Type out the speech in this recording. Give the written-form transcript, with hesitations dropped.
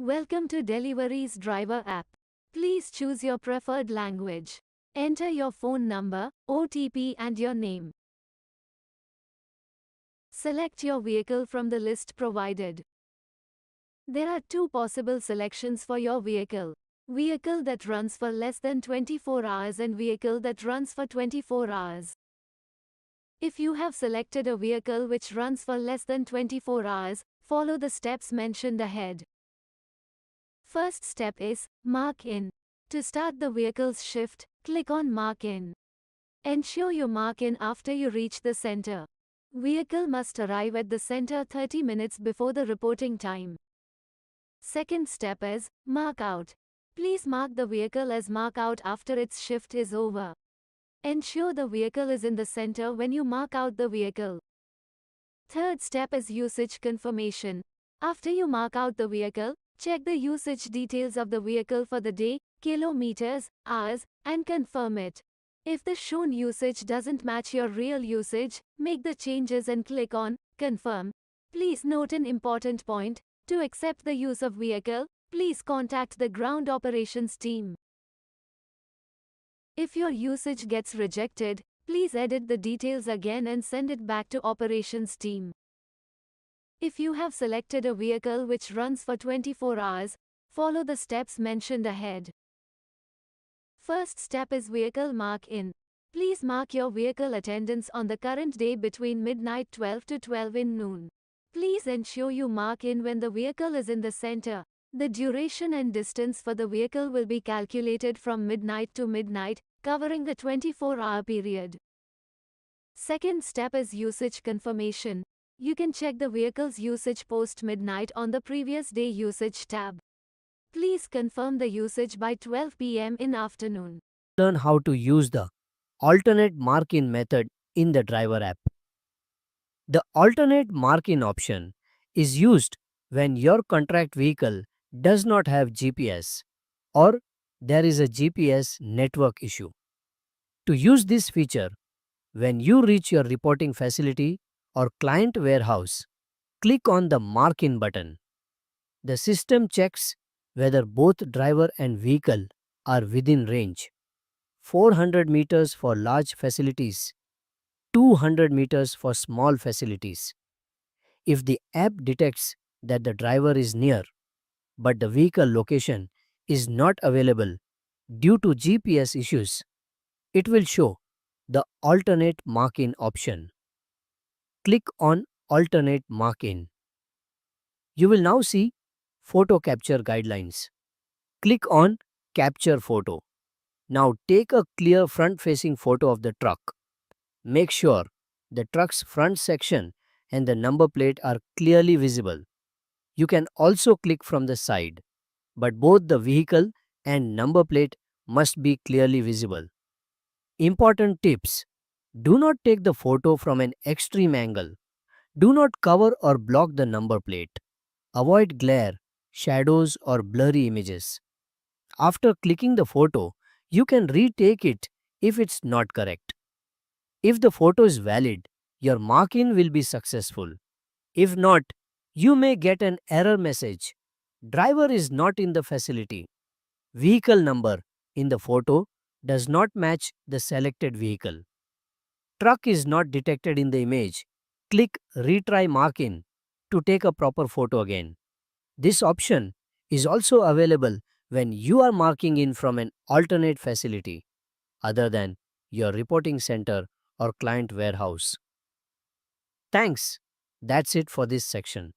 Welcome to Delivery's driver app. Please choose your preferred language. Enter your phone number, OTP and your name. Select your vehicle from the list provided. There are two possible selections for your vehicle. Vehicle that runs for less than 24 hours and vehicle that runs for 24 hours. If you have selected a vehicle which runs for less than 24 hours, follow the steps mentioned ahead. First step is Mark In. To start the vehicle's shift, click on Mark In. Ensure you mark in after you reach the center. Vehicle must arrive at the center 30 minutes before the reporting time. Second step is Mark Out. Please mark the vehicle as Mark Out after its shift is over. Ensure the vehicle is in the center when you mark out the vehicle. Third step is Usage Confirmation. After you mark out the vehicle, check the usage details of the vehicle for the day, kilometers, hours, and confirm it. If the shown usage doesn't match your real usage, make the changes and click on Confirm. Please note an important point. To accept the use of vehicle, please contact the ground operations team. If your usage gets rejected, please edit the details again and send it back to operations team. If you have selected a vehicle which runs for 24 hours, follow the steps mentioned ahead. First step is Vehicle Mark In. Please mark your vehicle attendance on the current day between midnight 12 to 12 in noon. Please ensure you mark in when the vehicle is in the center. The duration and distance for the vehicle will be calculated from midnight to midnight, covering the 24-hour period. Second step is Usage Confirmation. You can check the vehicle's usage post-midnight on the previous day usage tab. Please confirm the usage by 12 p.m. in afternoon. Learn how to use the alternate mark-in method in the driver app. The alternate mark-in option is used when your contract vehicle does not have GPS or there is a GPS network issue. To use this feature, when you reach your reporting facility or client warehouse, click on the Mark-in button. The system checks whether both driver and vehicle are within range. 400 meters for large facilities, 200 meters for small facilities. If the app detects that the driver is near, but the vehicle location is not available due to GPS issues, it will show the alternate mark-in option. Click on alternate mark-in. You will now see photo capture guidelines. Click on capture photo. Now take a clear front-facing photo of the truck. Make sure the truck's front section and the number plate are clearly visible. You can also click from the side, but both the vehicle and number plate must be clearly visible. Important tips: do not take the photo from an extreme angle. Do not cover or block the number plate. Avoid glare, shadows, or blurry images. After clicking the photo, you can retake it if it's not correct. If the photo is valid, your mark-in will be successful. If not, you may get an error message. Driver is not in the facility. Vehicle number in the photo does not match the selected vehicle. Truck is not detected in the image. Click Retry Mark-in to take a proper photo again. This option is also available when you are marking in from an alternate facility other than your reporting center or client warehouse. Thanks. That's it for this section.